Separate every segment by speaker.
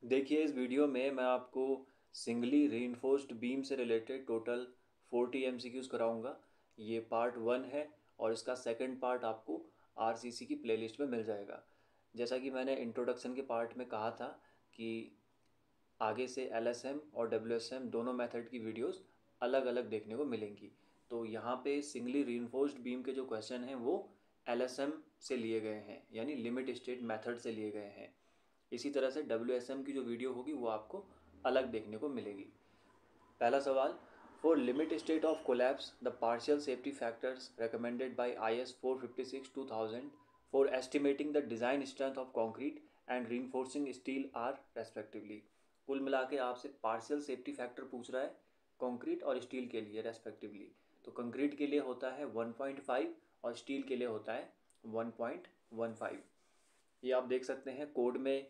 Speaker 1: देखिए, इस वीडियो में मैं आपको सिंगली रीइंफोर्स्ड बीम से रिलेटेड टोटल 40 एमसीक्यूज़ कराऊंगा। ये पार्ट 1 है और इसका सेकंड पार्ट आपको आरसीसी की प्लेलिस्ट में मिल जाएगा। जैसा कि मैंने इंट्रोडक्शन के पार्ट में कहा था कि आगे से एलएसएम और डब्ल्यूएसएम दोनों मेथड की वीडियोस अलग अलग देखने को मिलेंगी। तो यहाँ पे सिंगली रीइंफोर्स्ड बीम के जो क्वेश्चन हैं वो एलएसएम से लिए गए हैं, यानी लिमिट स्टेट मेथड से लिए गए हैं। इसी तरह से डब्ल्यूएसएम की जो वीडियो होगी वो आपको अलग देखने को मिलेगी। पहला सवाल, for limit state of collapse the partial safety factors recommended by IS 456-2000 for estimating the design strength of concrete and reinforcing steel are respectively. कुल मिला के आपसे पार्शियल सेफ्टी फैक्टर पूछ रहा है कंक्रीट और स्टील के लिए रेस्पेक्टिवली। तो कंक्रीट के लिए होता है 1.5 और स्टील के लिए होता है 1.15। ये आप देख सकते हैं कोड में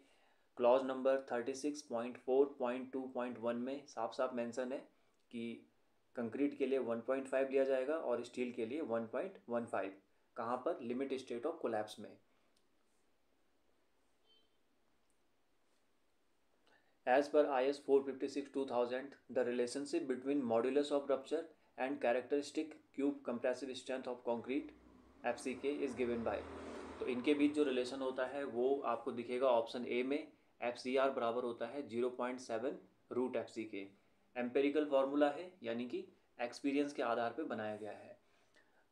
Speaker 1: क्लॉज नंबर 36.4.2.1 में साफ साफ मेंशन है कि कंक्रीट के लिए 1.5 लिया जाएगा और स्टील के लिए 1.15। कहाँ पर? लिमिट स्टेट ऑफ कोलैप्स में। As per IS 456-2000, the relationship between modulus of rupture and characteristic cube compressive strength of concrete FCK is given by। तो इनके बीच जो रिलेशन होता है वो आपको दिखेगा ऑप्शन ए में। FCR बराबर होता है 0.7 रूट FCK। एम्पेरिकल फार्मूला है, यानी कि एक्सपीरियंस के आधार पर बनाया गया है।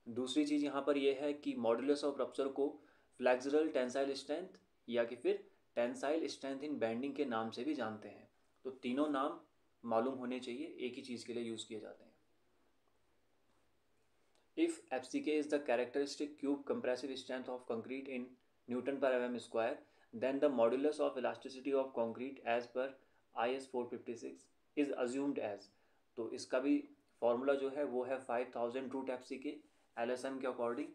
Speaker 1: दूसरी चीज़ यहाँ पर यह है कि मॉडुलस ऑफ रप्चर को फ्लेक्सुरल टेंसाइल स्ट्रेंथ या कि फिर टेंसाइल स्ट्रेंथ इन बेंडिंग के नाम से भी जानते हैं। तो तीनों नाम मालूम होने चाहिए, एक ही चीज़ के लिए यूज़ किए जाते हैं। If FCK is the characteristic cube compressive strength of concrete in Newton per mm square, then the modulus of elasticity of concrete as per IS 456 is assumed as। तो इसका भी फॉर्मूला जो है वो है 5000 रूट FCK LSM के according.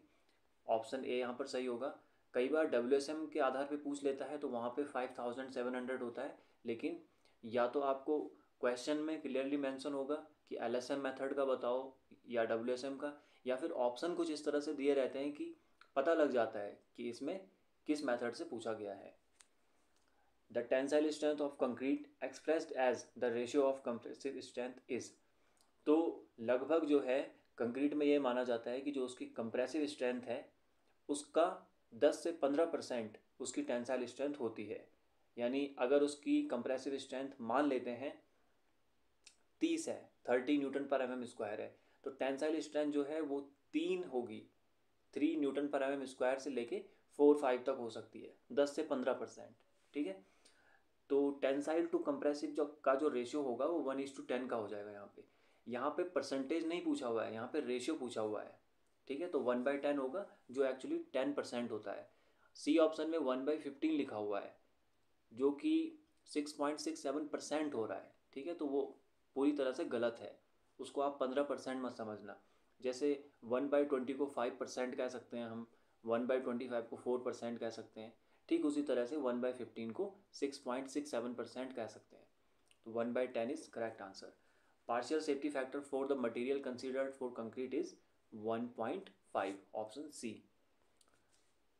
Speaker 1: Option A यहाँ पर सही होगा। कई बार WSM के आधार पे पूछ लेता है तो वहाँ पे 5700 होता है, लेकिन या तो आपको क्वेश्चन में क्लियरली मेंशन होगा कि LSM मेथड का बताओ या WSM का, या फिर ऑप्शन कुछ इस तरह से दिए रहते हैं कि पता लग जाता है कि इसमें किस मेथड से पूछा गया है। The tensile strength of concrete expressed as the ratio of compressive strength is. तो लगभग जो है कंक्रीट में ये माना जाता है कि जो उसकी कंप्रेसिव स्ट्रेंथ है उसका 10 से 15% उसकी टेंसाइल स्ट्रेंथ होती है। यानी अगर उसकी कंप्रेसिव स्ट्रेंथ मान लेते हैं 30 है, 30 न्यूटन पर एम एम स्क्वायर है, तो टेंसाइल स्ट्रेंथ जो है वो 3 होगी। 3 न्यूटन पर एम एम स्क्वायर से लेके 4-5 तक हो सकती है, 10 से 15%। ठीक है, तो टेंसाइल टू कंप्रेसिव जो रेशियो होगा वो 1:10 का हो जाएगा। यहाँ पे परसेंटेज नहीं पूछा हुआ है, यहाँ पे रेशियो पूछा हुआ है। ठीक है, तो 1/10 होगा जो एक्चुअली 10% होता है। सी ऑप्शन में 1/15 लिखा हुआ है जो कि 6.67% हो रहा है। ठीक है, तो वो पूरी तरह से गलत है, उसको आप 15% मत समझना। जैसे 1/20 को 5% कह सकते हैं हम, 1/25 को 4% कह सकते हैं, ठीक उसी तरह से 1/15 को 6.67% कह सकते हैं। तो 1/10 is correct answer. Partial safety factor for the material considered for concrete is 1.5, option C.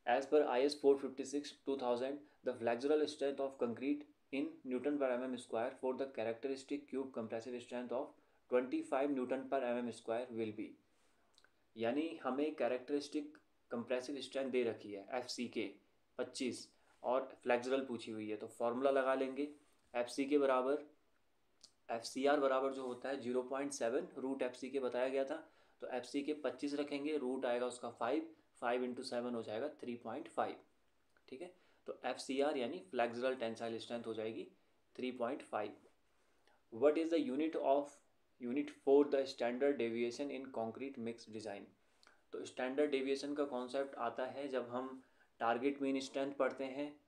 Speaker 1: As per IS 456-2000, the flexural strength of concrete in Newton per mm square for the characteristic cube compressive strength of 25 Newton per mm square will be। यानी हमें characteristic compressive strength दे रखी है FCK 25 और flexural पूछी हुई है, तो formula लगा लेंगे। FCK बराबर FCR बराबर जो होता है 0.7 रूट FCK बताया गया था, तो FCK 25 रखेंगे, रूट आएगा उसका 5, 5 × 7 हो जाएगा 3.5। ठीक है, तो FCR यानी फ्लेक्सुरल टेंसाइल स्ट्रेंथ हो जाएगी 3.5। What is the unit for the standard deviation in concrete mix design. तो स्टैंडर्ड डेविएशन का कॉन्सेप्ट आता है जब हम टारगेट मीन स्ट्रेंथ पढ़ते हैं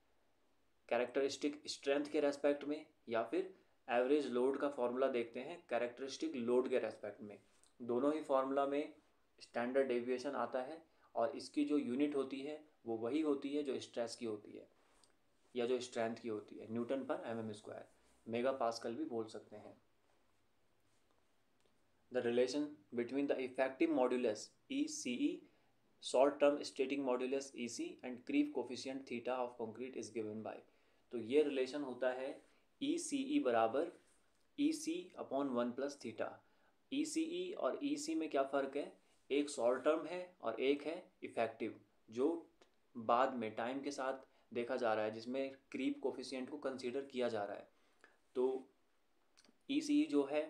Speaker 1: कैरेक्टरिस्टिक स्ट्रेंथ के रेस्पेक्ट में, या फिर एवरेज लोड का फॉर्मूला देखते हैं कैरेक्टरिस्टिक लोड के रेस्पेक्ट में। दोनों ही फार्मूला में स्टैंडर्ड डेविएशन आता है और इसकी जो यूनिट होती है वो वही होती है जो स्ट्रेस की होती है या जो स्ट्रेंथ की होती है, न्यूटन पर M M square, mega pascal भी बोल सकते हैं। The relation between the effective modulus ECE, short term static modulus EC and creep coefficient theta of concrete is given by. तो ये रिलेशन होता है ई सी ई बराबर ई सी अपॉन 1 + थीटा। ई सी ई और ई सी में क्या फ़र्क है, एक शॉर्ट टर्म है और एक है इफ़ेक्टिव, जो बाद में टाइम के साथ देखा जा रहा है, जिसमें क्रीप कोफिशिएंट को कंसीडर किया जा रहा है। तो ई सी जो है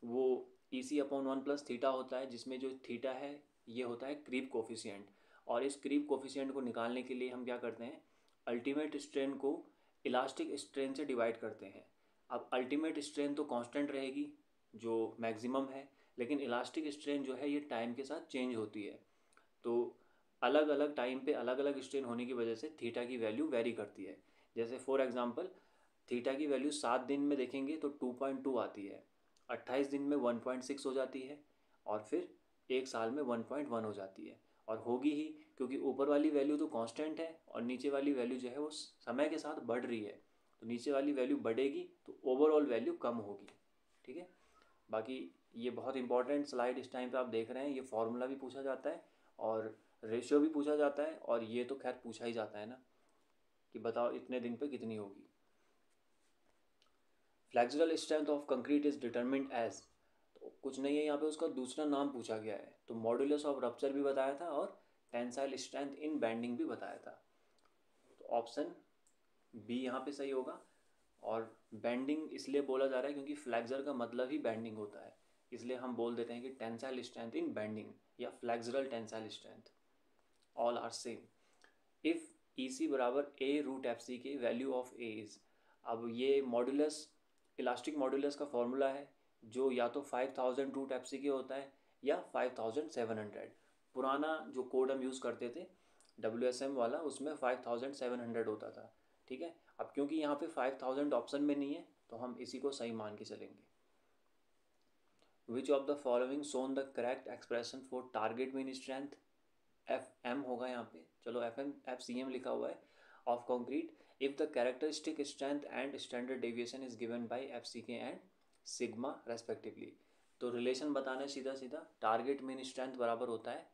Speaker 1: वो ई सी अपॉन 1 + थीटा होता है, जिसमें जो थीटा है ये होता है क्रीप कोफिशिएंट। और इस क्रीप कोफिशिएंट को निकालने के लिए हम क्या करते हैं, अल्टीमेट स्ट्रेन को इलास्टिक स्ट्रेन से डिवाइड करते हैं। अब अल्टीमेट स्ट्रेन तो कांस्टेंट रहेगी जो मैक्सिमम है, लेकिन इलास्टिक स्ट्रेन जो है ये टाइम के साथ चेंज होती है। तो अलग अलग टाइम पे अलग अलग स्ट्रेन होने की वजह से थीटा की वैल्यू वेरी करती है। जैसे फॉर एग्जांपल थीटा की वैल्यू 7 दिन में देखेंगे तो 2.2 आती है, 28 दिन में 1.6 हो जाती है, और फिर एक साल में 1.1 हो जाती है। और होगी ही, क्योंकि ऊपर वाली वैल्यू तो कांस्टेंट है और नीचे वाली वैल्यू जो है वो समय के साथ बढ़ रही है। तो नीचे वाली वैल्यू बढ़ेगी तो ओवरऑल वैल्यू कम होगी। ठीक है। बाकी ये बहुत इंपॉर्टेंट स्लाइड इस टाइम पे आप देख रहे हैं, ये फार्मूला भी पूछा जाता है और रेशियो भी पूछा जाता है, और ये तो खैर पूछा ही जाता है ना कि बताओ इतने दिन पे कितनी होगी। Flexural strength of concrete is determined as, तो कुछ नहीं है यहाँ पे, उसका दूसरा नाम पूछा गया है। तो मॉड्यूलस ऑफ रप्चर भी बताया था और टेंसाइल स्ट्रेंथ इन बेंडिंग भी बताया था। तो ऑप्शन बी यहाँ पे सही होगा। और बेंडिंग इसलिए बोला जा रहा है क्योंकि फ्लेक्सर का मतलब ही बेंडिंग होता है, इसलिए हम बोल देते हैं कि टेंसाइल स्ट्रेंथ इन बेंडिंग या flexural tensile strength, all are same. If E C बराबर ए रूट एफ सी की वैल्यू ऑफ ए इज़, अब ये मॉडुलस इलास्टिक मॉडुलस का फॉर्मूला है जो या तो 5000 रूट एफ सी के होता है या 5700। पुराना जो कोड हम यूज़ करते थे डब्ल्यू एस एम वाला, उसमें 5700 होता था। ठीक है। अब क्योंकि यहाँ पे 5000 ऑप्शन में नहीं है तो हम इसी को सही मान के चलेंगे। Which of the following shown the correct expression for target mean strength, F M होगा यहाँ पे, चलो F M F C M लिखा हुआ है, of concrete if the characteristic strength and standard deviation is given by F C K and sigma respectively. तो relation बताना है सीधा सीधा, टारगेट मीन स्ट्रेंथ बराबर होता है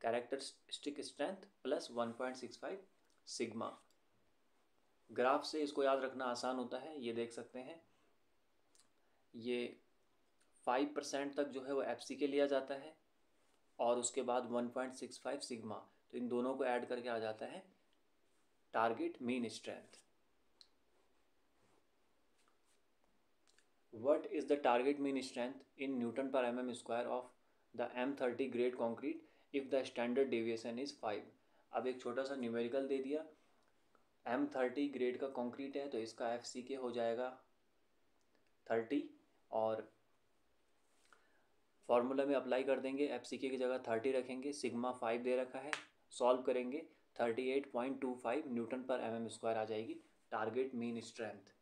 Speaker 1: characteristic strength plus 1.65 sigma. Graph से इसको याद रखना आसान होता है, ये देख सकते हैं, ये 5% तक जो है वो एफ सी के लिया जाता है और उसके बाद 1.65 सिग्मा, तो इन दोनों को ऐड करके आ जाता है target mean strength. What is the target mean strength in newton पर M M square of the M30 grade concrete if the standard deviation is 5। अब एक छोटा सा न्यूमेरिकल दे दिया, M30 ग्रेड का कॉन्क्रीट है तो इसका एफ सी के हो जाएगा 30, और फॉर्मूला में अप्लाई कर देंगे, एफ सी के की जगह 30 रखेंगे, सिग्मा 5 दे रखा है, सॉल्व करेंगे 38.25 न्यूटन पर एम एम स्क्वायर आ जाएगी target mean strength.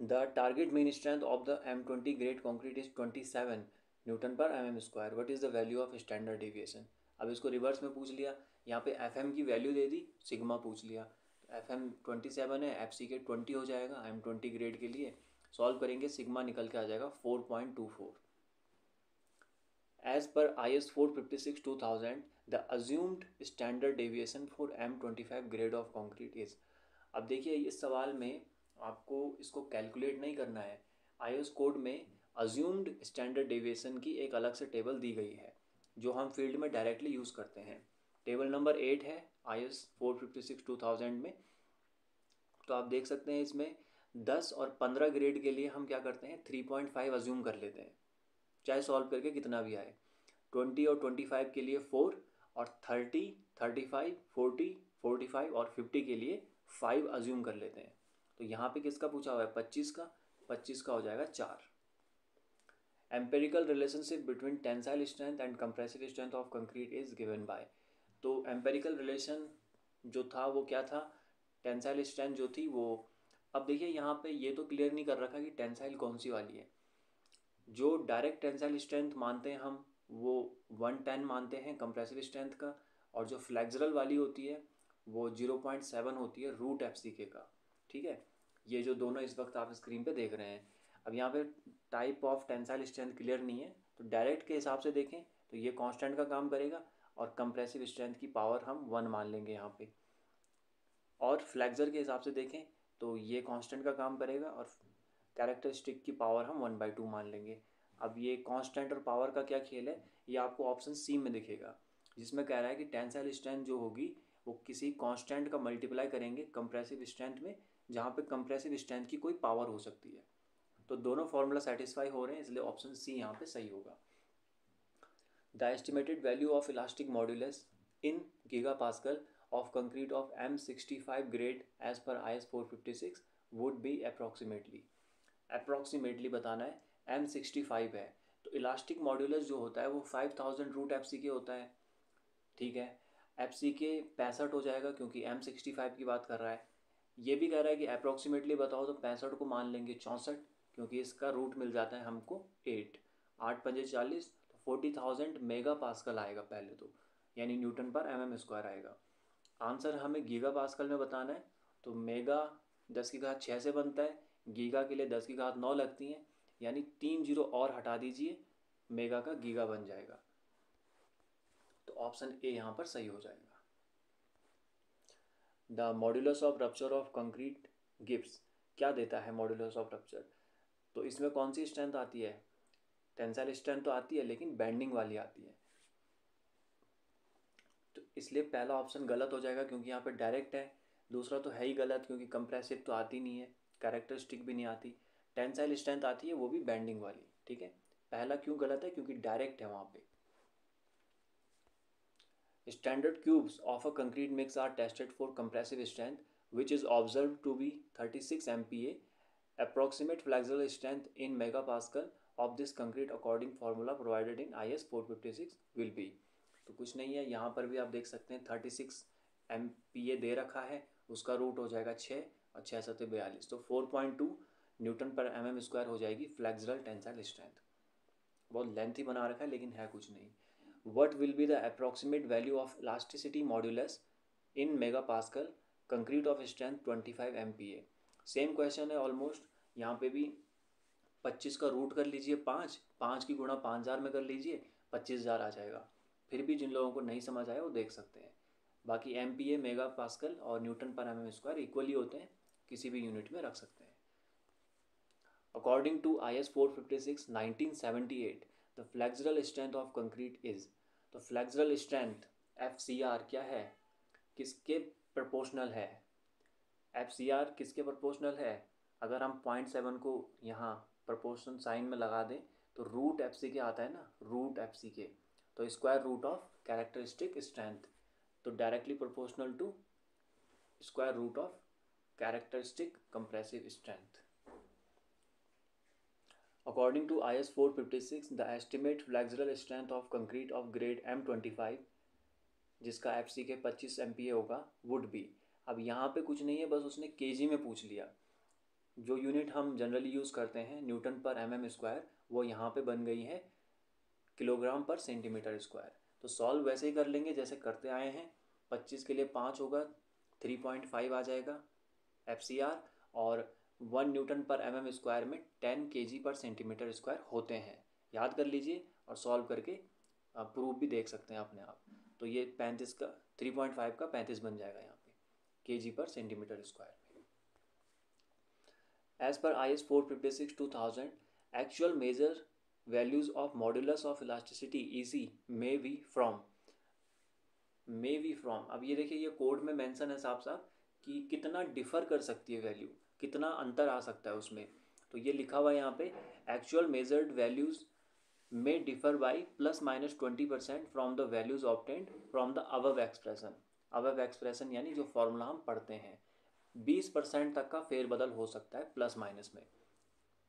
Speaker 1: The target mean strength of the M20 grade concrete is 27 newton पर M M square, what is the value of standard deviation. अब इसको रिवर्स में पूछ लिया, यहाँ पे एफ एम की वैल्यू दे दी, सिग्मा पूछ लिया, एफ एम 27 है, एफ सी के 20 हो जाएगा M20 ग्रेड के लिए, सॉल्व करेंगे सिग्मा निकल के आ जाएगा 4.24। As per IS 456/2000, the assumed standard deviation for M25 grade of concrete is। अब देखिए इस सवाल में आपको इसको कैलकुलेट नहीं करना है, IS कोड में assumed standard deviation की एक अलग से टेबल दी गई है जो हम फील्ड में डायरेक्टली यूज़ करते हैं। टेबल नंबर 8 है IS 456/2000 में। तो आप देख सकते हैं इसमें 10 और 15 ग्रेड के लिए हम क्या करते हैं 3.5 अज्यूम कर लेते हैं, चाहे सॉल्व करके कितना भी आए। 20 और 25 के लिए 4, और 30, 35, 40, 45 और 50 के लिए 5 अज्यूम कर लेते हैं। तो यहाँ पे किसका पूछा हुआ है 25 का, 25 का हो जाएगा 4। Empirical relationship between tensile strength and compressive strength of concrete is given by. तो एम्पेरिकल रिलेशन जो था वो क्या था, टेंसाइल स्ट्रेंथ जो थी वो, अब देखिए यहाँ पे ये तो क्लियर नहीं कर रखा कि टेंसाइल कौन सी वाली है। जो डायरेक्ट टेंसाइल स्ट्रेंथ मानते हैं हम वो 110 मानते हैं कंप्रेसिव स्ट्रेंथ का, और जो फ्लेक्सुरल वाली होती है वो 0.7 होती है रूट एफ सी के का। ठीक है, ये जो दोनों इस वक्त आप स्क्रीन पे देख रहे हैं। अब यहाँ पे type of tensile strength clear नहीं है, तो डायरेक्ट के हिसाब से देखें तो ये कांस्टेंट का काम करेगा और कंप्रेसिव स्ट्रेंथ की पावर हम 1 मान लेंगे यहाँ पे। और फ्लैक्सर के हिसाब से देखें तो ये कांस्टेंट का काम करेगा और कैरेक्टरिस्टिक की पावर हम 1/2 मान लेंगे। अब ये कांस्टेंट और पावर का क्या खेल है, ये आपको ऑप्शन सी में दिखेगा, जिसमें कह रहा है कि टेंसाइल स्ट्रेंथ जो होगी वो किसी कांस्टेंट का मल्टीप्लाई करेंगे कंप्रेसिव स्ट्रेंथ में, जहाँ पे कंप्रेसिव स्ट्रेंथ की कोई पावर हो सकती है। तो दोनों फॉर्मूला सेटिस्फाई हो रहे हैं, इसलिए ऑप्शन सी यहाँ पे सही होगा। The estimated value of elastic modulus in gigapascal of concrete of M65 grade as per IS 456 would be approximately बताना है। M65 है तो इलास्टिक मॉड्यूलस जो होता है वो 5000 रूट एफ सी के होता है, ठीक है। एफ सी के 65 हो जाएगा क्योंकि M65 की बात कर रहा है। ये भी कह रहा है कि अप्रॉक्सीमेटली बताओ, तो 65 को मान लेंगे 64, क्योंकि इसका रूट मिल जाता है हमको 8, 8 पंजे 40, तो 40,000 मेगा पास्कल आएगा पहले तो, यानी न्यूटन पर mm² आएगा। आंसर हमें गीगा पास्कल में बताना है, तो मेगा 10⁻6 से बनता है, गीगा के लिए 10⁻9 लगती हैं, यानी 3 जीरो और हटा दीजिए, मेगा का गीगा बन जाएगा। तो ऑप्शन ए यहाँ पर सही हो जाएगा। The modulus of rupture of concrete gives, क्या देता है मॉड्यूलस ऑफ रप्चर? तो इसमें कौन सी स्ट्रेंथ आती है? टेंसाइल स्ट्रेंथ तो आती है लेकिन बेंडिंग वाली आती है, तो इसलिए पहला ऑप्शन गलत हो जाएगा क्योंकि यहाँ पे डायरेक्ट है। दूसरा तो है ही गलत क्योंकि कंप्रेसिव तो आती नहीं है, कैरेक्टरिस्टिक भी नहीं आती। टेंसाइल स्ट्रेंथ आती है, वो भी बेंडिंग वाली, ठीक है। पहला क्यों गलत है? क्योंकि डायरेक्ट है वहाँ पे। Standard cubes of a concrete mix are tested for compressive strength which is observed to be 36 MPa. Approximate flexural strength in megapascal of this concrete according formula provided in IS 456 will be। तो कुछ नहीं है, यहाँ पर भी आप देख सकते हैं 36 MPa दे रखा है, उसका रूट हो जाएगा 6 और 6 7 42, तो 4.2 न्यूटन पर mm² हो जाएगी फ्लैक्सुरल टेंसाइल स्ट्रेंथ। बहुत लेंथी बना रखा है लेकिन है कुछ नहीं। What will be the approximate value of elasticity modulus in megapascal concrete of strength 25 MPa? Same question है ऑलमोस्ट, यहाँ पे भी 25 का रूट कर लीजिए 5, 5 की गुणा 5000 में कर लीजिए, 25,000 आ जाएगा। फिर भी जिन लोगों को नहीं समझ आया वो देख सकते हैं। बाकी MPa मेगा पास्कल और न्यूटन पर mm² इक्वली होते हैं, किसी भी यूनिट में रख सकते हैं। According to IS 456 1978 the flexural strength of concrete is. तो फ्लेक्सुरल स्ट्रेंथ FCR क्या है, किसके प्रोपोर्शनल है? FCR किसके प्रोपोर्शनल है? अगर हम 0.7 को यहाँ प्रोपोर्शन साइन में लगा दें तो रूट एफ सी के आता है ना, रूट एफ सी के, तो square root of characteristic strength, तो directly proportional to square root of characteristic compressive strength. According to IS 456 the estimate flexural strength of concrete of grade M25, जिसका FC के 25 MPa होगा, would be. अब यहाँ पे कुछ नहीं है, बस उसने केजी में पूछ लिया। जो यूनिट हम जनरली यूज़ करते हैं न्यूटन पर mm², वो यहाँ पे बन गई है किलोग्राम पर सेंटीमीटर स्क्वायर। तो सॉल्व वैसे ही कर लेंगे जैसे करते आए हैं। 25 के लिए 5 होगा, 3.5 आ जाएगा FCR, और 1 न्यूटन पर mm² में 10 kg पर सेंटीमीटर स्क्वायर होते हैं। याद कर लीजिए और सॉल्व करके प्रूफ भी देख सकते हैं अपने आप। तो ये 35 का 3.5 का 35 बन जाएगा यहाँ पे kg पर सेंटीमीटर स्क्वायर में। As per IS 456 2000 actual measure values of modulus of elasticity EC may be from. अब ये देखिए, ये कोड में मेंशन है साफ साफ कि कितना डिफ़र कर सकती है वैल्यू, कितना अंतर आ सकता है उसमें। तो ये लिखा हुआ है यहाँ पे, actual measured values may differ by ±20% from the values obtained from the above expression। above expression यानी जो फॉर्मूला हम पढ़ते हैं, 20% तक का फेरबदल हो सकता है प्लस माइनस में।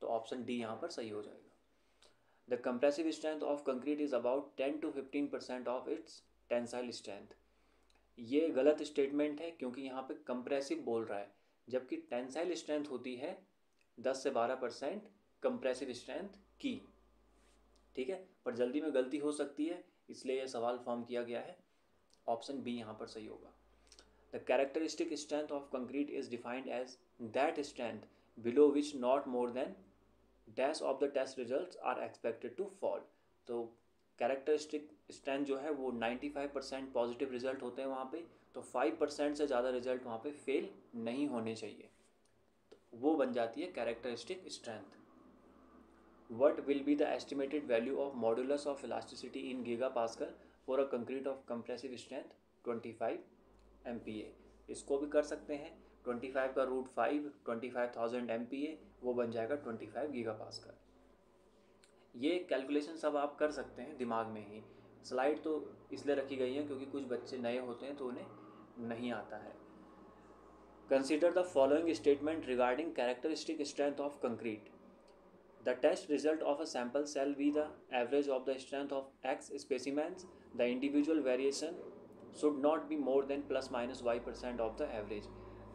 Speaker 1: तो ऑप्शन डी यहाँ पर सही हो जाएगा। The compressive strength of concrete is about 10 to 15% of its tensile strength. ये गलत स्टेटमेंट है क्योंकि यहाँ पे कंप्रेसिव बोल रहा है, जबकि टेंसाइल स्ट्रेंथ होती है 10 से 12% कंप्रेसिव स्ट्रेंथ की, ठीक है। पर जल्दी में गलती हो सकती है, इसलिए यह सवाल फॉर्म किया गया है। ऑप्शन बी यहाँ पर सही होगा। The characteristic strength of concrete is defined as that strength below which not more than dash of the test results are expected to fall. तो कैरेक्टरिस्टिक स्ट्रेंथ जो है वो 95% पॉजिटिव रिजल्ट होते हैं वहाँ पे, तो 5% से ज़्यादा रिजल्ट वहाँ पे फेल नहीं होने चाहिए, तो वो बन जाती है characteristic strength. What will be the estimated value of modulus of elasticity in gigapascal for a concrete of compressive strength 25 MPa. इसको भी कर सकते हैं. 25 का रूट 5 25,000 MPa, वो बन जाएगा 25 गीगापास्कल. ये कैलकुलेशन सब आप कर सकते हैं दिमाग में ही. स्लाइड तो इसलिए रखी गई है क्योंकि कुछ बच्चे नए होते हैं तो उन्हें नहीं आता है. Consider the following statement regarding characteristic strength of concrete. The test result of a sample shall be the average of the strength of X specimens. The individual variation should not be more than plus minus y% of the average.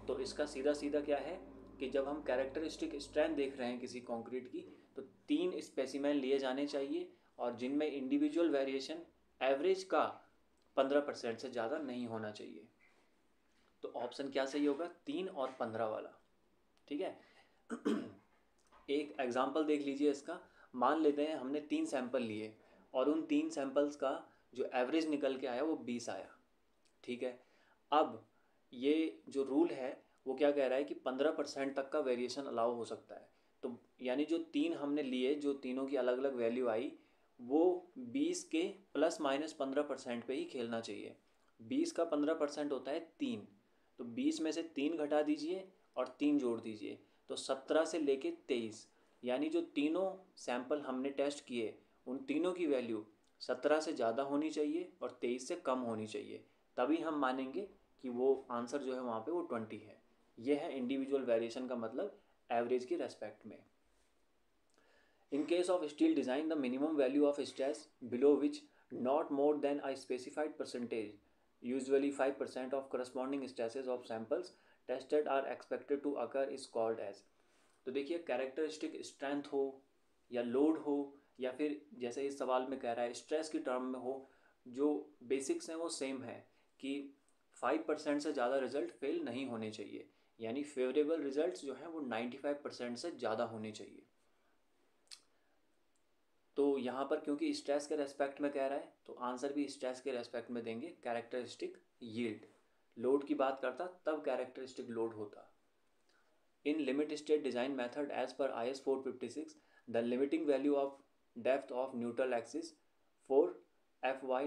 Speaker 1: तो इसका सीधा सीधा क्या है कि जब हम characteristic strength देख रहे हैं किसी कंक्रीट की, तो 3 स्पेसिमेन लिए जाने चाहिए और जिनमें इंडिविजुअल वेरिएशन एवरेज का 15% से ज़्यादा नहीं होना चाहिए. तो ऑप्शन क्या सही होगा? 3 और 15 वाला. ठीक है. एक एग्जाम्पल देख लीजिए इसका. मान लेते हैं हमने 3 सैंपल लिए और उन 3 सैंपल्स का जो एवरेज निकल के आया वो 20 आया. ठीक है. अब ये जो रूल है वो क्या कह रहा है कि 15% तक का वेरिएशन अलाउ हो सकता है. तो यानी जो 3 हमने लिए, जो तीनों की अलग अलग वैल्यू आई, वो 20 के प्लस माइनस 15% पे ही खेलना चाहिए. 20 का 15% होता है 3. तो 20 में से 3 घटा दीजिए और 3 जोड़ दीजिए, तो 17 से लेके 23, यानी जो तीनों सैंपल हमने टेस्ट किए उन तीनों की वैल्यू 17 से ज़्यादा होनी चाहिए और 23 से कम होनी चाहिए. तभी हम मानेंगे कि वो आंसर जो है वहाँ पे वो 20 है. ये है इंडिविजुअल वेरिएशन का मतलब एवरेज की रेस्पेक्ट में. In case of steel design, the minimum value of stress below which not more than a specified percentage, usually 5% of corresponding stresses of samples tested are expected to occur is called as. तो देखिए, characteristic strength हो या load हो या फिर जैसे इस सवाल में कह रहा है स्ट्रेस की टर्म में हो, जो बेसिक्स हैं वो सेम है कि 5% से ज़्यादा रिजल्ट फेल नहीं होने चाहिए, यानी फेवरेबल रिजल्ट्स जो हैं वो 95% से ज़्यादा होने चाहिए. तो यहाँ पर क्योंकि स्ट्रेस के रेस्पेक्ट में कह रहा है तो आंसर भी स्ट्रेस के रेस्पेक्ट में देंगे. Characteristic yield. लोड की बात करता तब कैरेक्टरिस्टिक लोड होता. In limit state design method as per IS 456, the limiting value of depth of neutral axis for FY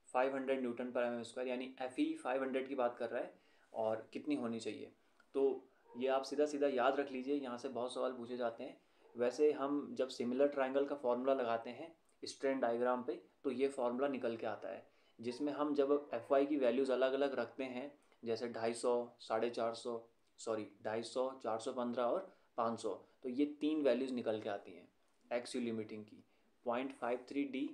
Speaker 1: 500 newton per mm², यानी FE 500 की बात कर रहा है और कितनी होनी चाहिए. तो ये आप सीधा सीधा याद रख लीजिए, यहाँ से बहुत सवाल पूछे जाते हैं. वैसे हम जब सिमिलर ट्रायंगल का फॉर्मूला लगाते हैं स्ट्रेन डायग्राम पे तो ये फार्मूला निकल के आता है, जिसमें हम जब FY की वैल्यूज़ अलग अलग रखते हैं, जैसे 250, 450, सॉरी 250, 415 और 500, तो ये 3 वैल्यूज़ निकल के आती हैं XU लिमिटिंग की. 0.53D,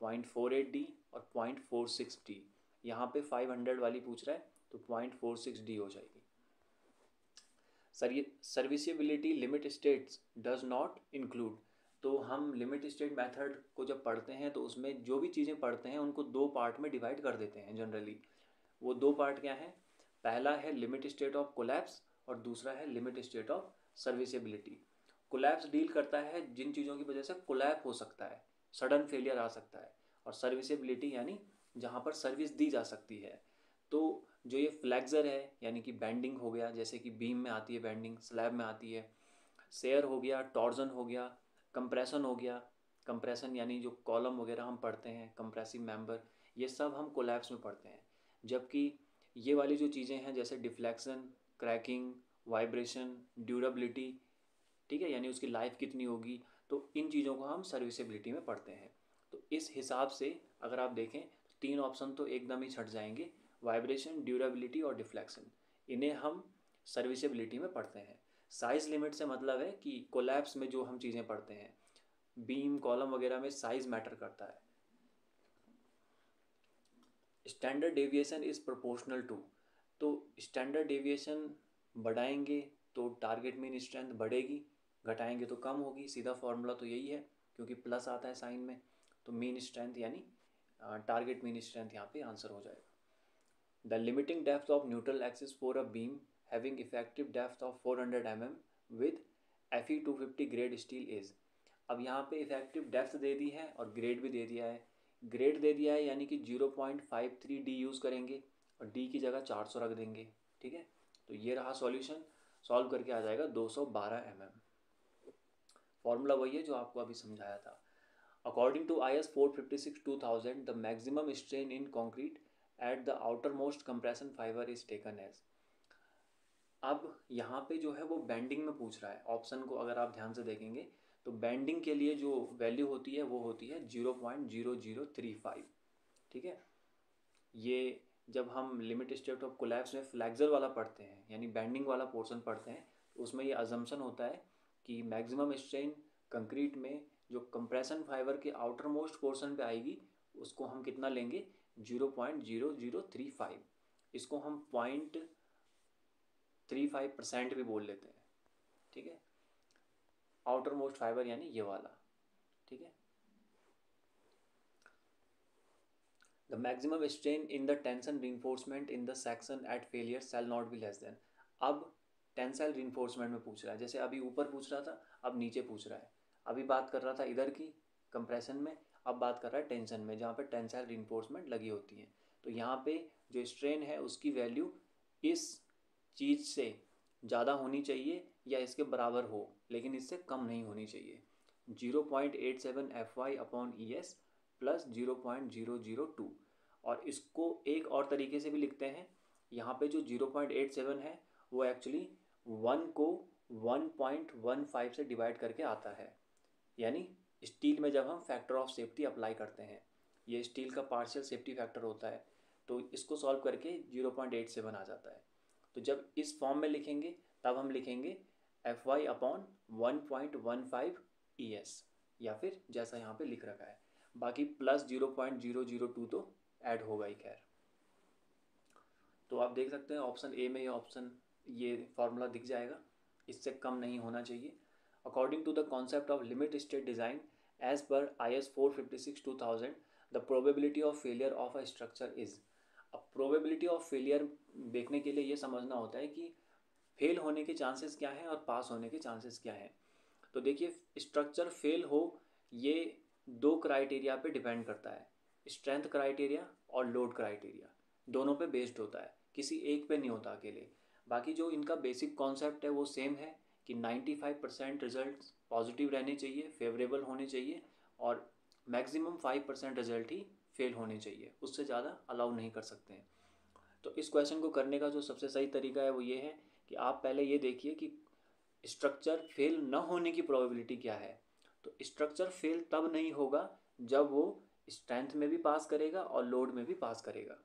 Speaker 1: 0.48D और 0.46D. यहाँ पे 500 वाली पूछ रहा है तो 0.46D हो जाएगी. Serviceability limit states does not include. तो हम लिमिट स्टेट मेथड को जब पढ़ते हैं तो उसमें जो भी चीज़ें पढ़ते हैं उनको 2 पार्ट में डिवाइड कर देते हैं जनरली. वो 2 पार्ट क्या हैं? पहला है लिमिट स्टेट ऑफ कोलैप्स और दूसरा है limit state of serviceability. Collapse deal करता है जिन चीज़ों की वजह से कोलैप हो सकता है, सडन फेलियर आ सकता है, और सर्विसिबिलिटी यानी जहाँ पर सर्विस दी जा सकती है. तो जो ये फ्लैक्सर है यानी कि बेंडिंग हो गया, जैसे कि बीम में आती है बेंडिंग, स्लैब में आती है, शेयर हो गया, टॉर्जन हो गया, कंप्रेशन हो गया. कंप्रेशन यानी जो कॉलम वगैरह हम पढ़ते हैं, कंप्रेसिव मेंबर, ये सब हम कोलैप्स में पढ़ते हैं. जबकि ये वाली जो चीज़ें हैं जैसे डिफ्लेक्शन, क्रैकिंग, वाइब्रेशन, ड्यूरेबिलिटी, ठीक है, यानी उसकी लाइफ कितनी होगी, तो इन चीज़ों को हम सर्विसिबिलिटी में पढ़ते हैं. तो इस हिसाब से अगर आप देखें तो 3 ऑप्शन तो एकदम ही छट जाएंगे. वाइब्रेशन, ड्यूरेबिलिटी और डिफ्लेक्शन, इन्हें हम सर्विसिबिलिटी में पढ़ते हैं. साइज लिमिट से मतलब है कि कोलैप्स में जो हम चीज़ें पढ़ते हैं, बीम कॉलम वगैरह में साइज मैटर करता है. Standard deviation is proportional to. तो स्टैंडर्ड डेविएशन बढ़ाएंगे तो टारगेट मीन स्ट्रेंथ बढ़ेगी, घटाएंगे तो कम होगी. सीधा फॉर्मूला तो यही है, क्योंकि प्लस आता है साइन में, तो मीन स्ट्रेंथ यानी टारगेट मीन स्ट्रेंथ यहाँ पे आंसर हो जाएगा. The limiting depth of neutral axis for a beam having effective depth of 400 mm with Fe 250 grade steel is. अब यहाँ पे इफेक्टिव डेप्थ दे दी है और ग्रेड भी दे दिया है. ग्रेड दे दिया है यानी कि 0.53 डी यूज़ करेंगे और डी की जगह 400 रख देंगे, ठीक है। तो ये रहा सॉल्यूशन, सॉल्व करके आ जाएगा 212 mm। फॉर्मूला वही है जो आपको अभी समझाया था। According to IS 456/2000 the maximum strain in concrete at the outermost compression fibre is taken as. अब यहाँ पे जो है वो बेंडिंग में पूछ रहा है। ऑप्शन को अगर आप ध्यान से देखेंगे तो बेंडिंग के लिए जो वैल्यू होती है वो होती है 0.0035, ठीक है। ये जब हम लिमिट स्टेट ऑफ कोलैप्स में फ्लैक्सर वाला पढ़ते हैं यानी बेंडिंग वाला पोर्शन पढ़ते हैं तो उसमें ये अजम्पशन होता है कि मैक्सिमम स्ट्रेन कंक्रीट में जो कंप्रेशन फाइबर के आउटर मोस्ट पोर्शन पे आएगी उसको हम कितना लेंगे 0.0035। इसको हम 0.35% भी बोल लेते हैं, ठीक है। आउटर मोस्ट फाइबर यानी ये वाला, ठीक है। The maximum strain in the tension reinforcement in the section at failure shall not be less than. अब टेंसाइल reinforcement में पूछ रहा है, जैसे अभी ऊपर पूछ रहा था अब नीचे पूछ रहा है। अभी बात कर रहा था इधर की कंप्रेशन में, अब बात कर रहा है टेंशन में जहाँ पे टेंसाइल reinforcement लगी होती है। तो यहाँ पे जो स्ट्रेन है उसकी वैल्यू इस चीज़ से ज़्यादा होनी चाहिए या इसके बराबर हो, लेकिन इससे कम नहीं होनी चाहिए। 0.87 FY/ES प्लस 0.002। और इसको एक और तरीके से भी लिखते हैं, यहाँ पे जो 0.87 है वो एक्चुअली 1 को 1.15 से डिवाइड करके आता है, यानी स्टील में जब हम फैक्टर ऑफ सेफ्टी अप्लाई करते हैं, ये स्टील का पार्शियल सेफ्टी फैक्टर होता है, तो इसको सॉल्व करके 0.87 आ जाता है। तो जब इस फॉर्म में लिखेंगे तब हम लिखेंगे FY/1.15 या फिर जैसा यहाँ पे लिख रखा है, बाकी प्लस 0.002 तो ऐड होगा ही खैर। तो आप देख सकते हैं ऑप्शन ए में ये फार्मूला दिख जाएगा, इससे कम नहीं होना चाहिए। According to the concept of limit state design as per IS 456/2000 the probability of failure of a structure is. अब प्रोबेबिलिटी ऑफ फेलियर देखने के लिए ये समझना होता है कि फेल होने के चांसेस क्या हैं और पास होने के चांसेस क्या हैं। तो देखिए स्ट्रक्चर फेल हो ये दो क्राइटेरिया पे डिपेंड करता है, स्ट्रेंथ क्राइटेरिया और लोड क्राइटेरिया, दोनों पे बेस्ड होता है, किसी एक पे नहीं होता अकेले। बाकी जो इनका बेसिक कॉन्सेप्ट है वो सेम है कि 95% रिजल्ट पॉजिटिव रहने चाहिए, फेवरेबल होने चाहिए, और मैक्सिमम 5% रिजल्ट ही फेल होने चाहिए, उससे ज़्यादा अलाउ नहीं कर सकते हैं। तो इस क्वेश्चन को करने का जो सबसे सही तरीका है वो ये है कि आप पहले ये देखिए कि स्ट्रक्चर फेल न होने की प्रोबेबिलिटी क्या है। तो स्ट्रक्चर फेल तब नहीं होगा जब वो स्ट्रेंथ में भी पास करेगा और लोड में भी पास करेगा,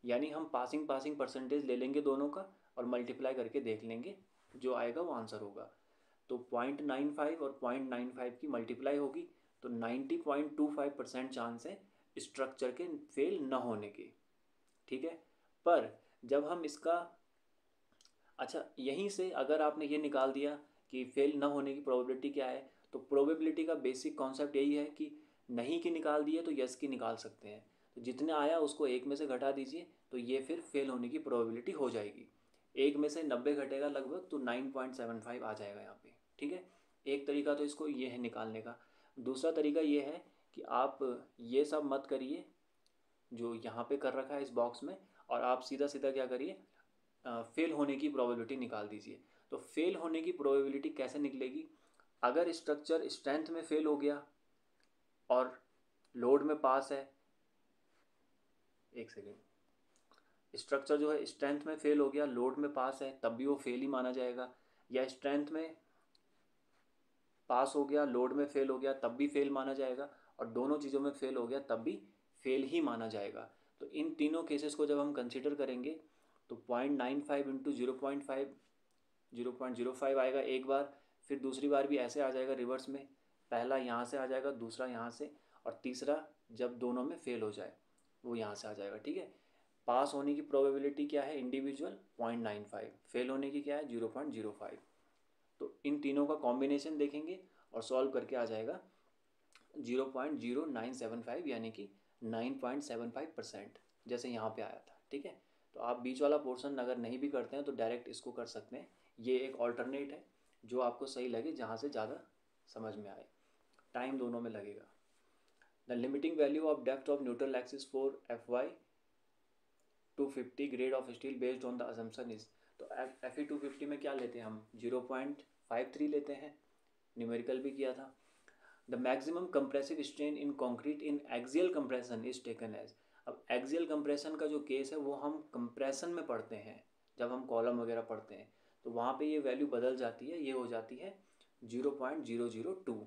Speaker 1: यानी हम पासिंग परसेंटेज ले लेंगे दोनों का और मल्टीप्लाई करके देख लेंगे, जो आएगा वो आंसर होगा। तो 0.95 और 0.95 की मल्टीप्लाई होगी तो 90.25% चांस है स्ट्रक्चर के फेल न होने के, ठीक है। पर जब हम इसका अच्छा यहीं से अगर आपने ये निकाल दिया कि फेल न होने की प्रोबेबिलिटी क्या है, तो प्रोबेबिलिटी का बेसिक कॉन्सेप्ट यही है कि नहीं की निकाल दिए तो यस की निकाल सकते हैं। तो जितने आया उसको एक में से घटा दीजिए तो ये फिर फेल होने की प्रोबेबिलिटी हो जाएगी। एक में से 90 घटेगा लगभग तो 9.75 आ जाएगा यहाँ पे, ठीक है। एक तरीका तो इसको ये है निकालने का। दूसरा तरीका ये है कि आप ये सब मत करिए जो यहाँ पे कर रखा है इस बॉक्स में, और आप सीधा सीधा क्या करिए फेल होने की प्रोबेबिलिटी निकाल दीजिए। तो फेल होने की प्रोबेबिलिटी कैसे निकलेगी, अगर स्ट्रक्चर स्ट्रेंथ में फेल हो गया और लोड में पास है, एक सेकेंड, स्ट्रक्चर जो है स्ट्रेंथ में फेल हो गया लोड में पास है तब भी वो फेल ही माना जाएगा, या स्ट्रेंथ में पास हो गया लोड में फेल हो गया तब भी फेल माना जाएगा, और दोनों चीज़ों में फेल हो गया तब भी फेल ही माना जाएगा। तो इन तीनों केसेस को जब हम कंसिडर करेंगे तो 0.95 इंटू 0.05 आएगा एक बार, फिर दूसरी बार भी ऐसे आ जाएगा रिवर्स में, पहला यहाँ से आ जाएगा दूसरा यहाँ से, और तीसरा जब दोनों में फेल हो जाए वो यहाँ से आ जाएगा, ठीक है। पास होने की प्रोबेबिलिटी क्या है इंडिविजुअल 0.95, फेल होने की क्या है 0.05। तो इन तीनों का कॉम्बिनेशन देखेंगे और सॉल्व करके आ जाएगा 0.0975 यानी कि 9.75%, जैसे यहाँ पे आया था, ठीक है। तो आप बीच वाला पोर्शन अगर नहीं भी करते हैं तो डायरेक्ट इसको कर सकते हैं, ये एक ऑल्टरनेट है जो आपको सही लगे, जहाँ से ज़्यादा समझ में आए, टाइम दोनों में लगेगा। The limiting value of depth of neutral axis for FY 250 grade of steel based on the assumption is, तो FE 250 में क्या लेते हैं हम 0.53 लेते हैं, न्यूमेरिकल भी किया था। The maximum compressive strain in concrete in axial compression is taken as, अब एक्सियल कंप्रेशन का जो केस है वो हम कंप्रेशन में पढ़ते हैं, जब हम कॉलम वगैरह पढ़ते हैं तो वहाँ पे ये वैल्यू बदल जाती है, ये हो जाती है 0.002।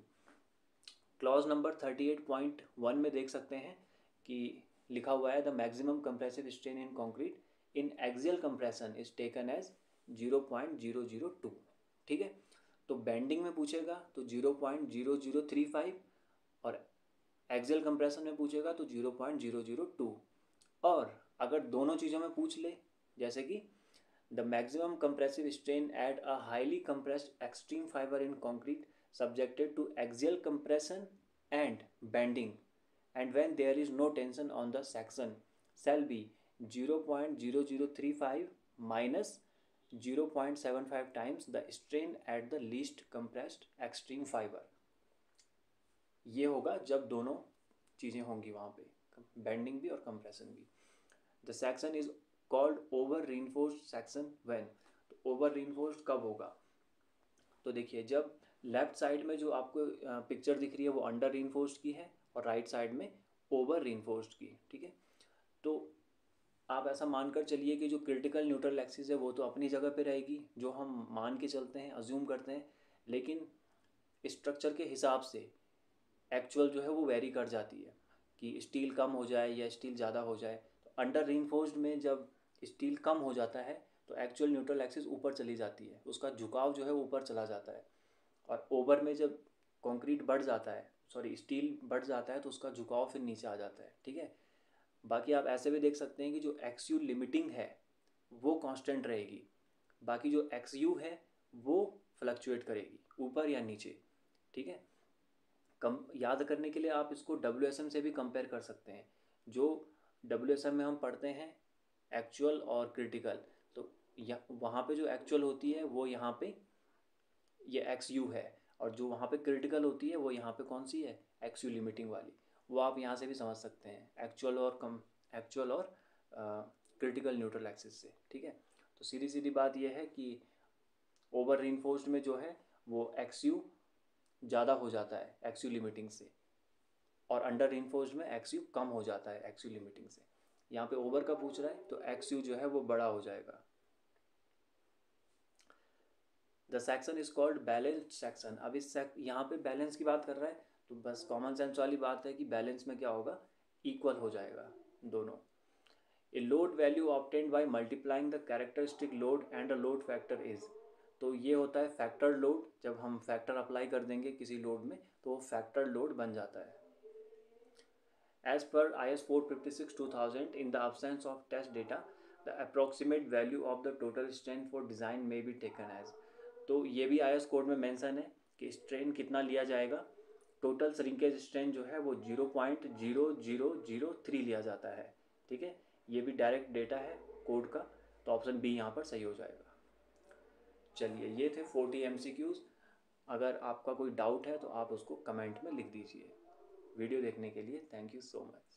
Speaker 1: क्लॉज नंबर 38.1 में देख सकते हैं कि लिखा हुआ है the maximum compressive strain in concrete in axial compression is taken as 0.002। ठीक है, तो बेंडिंग में पूछेगा तो 0.0035 और एक्सियल कंप्रेशन में पूछेगा तो 0.002। और अगर दोनों चीज़ों में पूछ ले, जैसे कि the maximum compressive strain at a highly compressed extreme fibre in concrete subjected to axial compression and bending and when there is no tension on the section shall be 0.0035 minus 0.75 times the strain at the least compressed extreme fiber। ये होगा जब दोनों चीज़ें होंगी वहाँ पे, bending भी और कंप्रेशन भी। The section is called over reinforced section when, तो ओवर रीइंफोर्स्ड कब होगा, तो देखिए जब लेफ्ट साइड में जो आपको पिक्चर दिख रही है वो अंडर रीइंफोर्स्ड की है और राइट साइड में ओवर रीइंफोर्स्ड की। ठीक है, तो आप ऐसा मानकर चलिए कि जो क्रिटिकल न्यूट्रल एक्सिस है वो तो अपनी जगह पे रहेगी, जो हम मान के चलते हैं, अज्यूम करते हैं, लेकिन स्ट्रक्चर के हिसाब से एक्चुअल जो है वो वेरी कर जाती है कि स्टील कम हो जाए या स्टील ज़्यादा हो जाए। तो अंडर रीइंफोर्स्ड में जब स्टील कम हो जाता है तो एक्चुअल न्यूट्रल एक्सिस ऊपर चली जाती है, उसका झुकाव जो है ऊपर चला जाता है। और ओवर में जब कंक्रीट बढ़ जाता है, सॉरी स्टील बढ़ जाता है तो उसका झुकाव फिर नीचे आ जाता है। ठीक है, बाकी आप ऐसे भी देख सकते हैं कि जो एक्स यू लिमिटिंग है वो कांस्टेंट रहेगी, बाकी जो एक्स यू है वो फ्लक्चुएट करेगी ऊपर या नीचे। ठीक है, कम याद करने के लिए आप इसको WSM से भी कंपेयर कर सकते हैं। जो WSM में हम पढ़ते हैं एक्चुअल और क्रिटिकल, तो वहाँ पे जो एक्चुअल होती है वो यहाँ पे ये एक्स यू है, और जो वहाँ पे क्रिटिकल होती है वो यहाँ पे कौन सी है, एक्स यू लिमिटिंग वाली। वो आप यहाँ से भी समझ सकते हैं एक्चुअल और क्रिटिकल न्यूट्रल एक्सिस से। ठीक है, तो सीधी सीधी बात यह है कि ओवर रीइंफोर्स्ड में जो है वो एक्स यू ज़्यादा हो जाता है एक्स यू लिमिटिंग से, और अंडर रीइंफोर्स्ड में एक्स यू कम हो जाता है एक्स यू लिमिटिंग से। यहाँ पे ओवर का पूछ रहा है तो एक्स यू जो है वो बड़ा हो जाएगा। The section is called balanced section. अब इस यहाँ पे बैलेंस की बात कर रहा है तो बस कॉमन सेंस वाली बात है कि बैलेंस में क्या होगा, इक्वल हो जाएगा दोनों। A load value obtained by multiplying the characteristic load and the load factor is, तो ये होता है फैक्टर लोड। जब हम फैक्टर अप्लाई कर देंगे किसी लोड में तो वो फैक्टर लोड बन जाता है। As per IS 456-2000, in the absence of test data, the approximate value of the total strain for design may be taken as, तो ये भी IS कोड में मेंशन है कि स्ट्रेन कितना लिया जाएगा। टोटल श्रिंकेज स्ट्रेन जो है वो 0.0003 लिया जाता है। ठीक है, ये भी डायरेक्ट डेटा है कोड का, तो ऑप्शन बी यहाँ पर सही हो जाएगा। चलिए, ये थे 40 MCQs। अगर आपका कोई डाउट है तो आप उसको कमेंट में लिख दीजिए। वीडियो देखने के लिए थैंक यू सो मच।